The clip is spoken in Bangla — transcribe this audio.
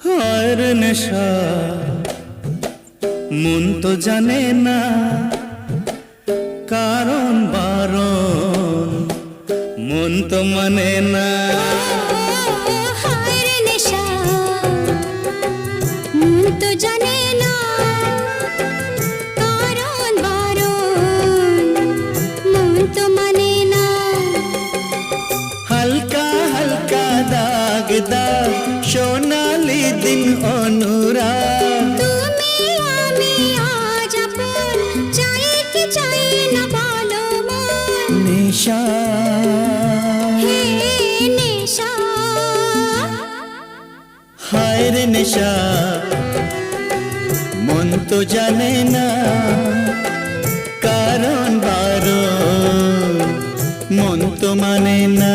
হায়ের নেশা মন তো জানে না কারণ বারণ, মন তো মানে না। হায়ের নেশা মন তো জানে না কারণ বারণ, মন তো মানে না। হালকা হালকা দাগ দাগ সোনালি দিন অনুরাগ, তুমি আমি আজ আপন, চাই কি চাই না বলো মন। নেশা হে নেশা, হায়ের নেশা মন তো জানে না কারণ বারণ, মন তো মানে না।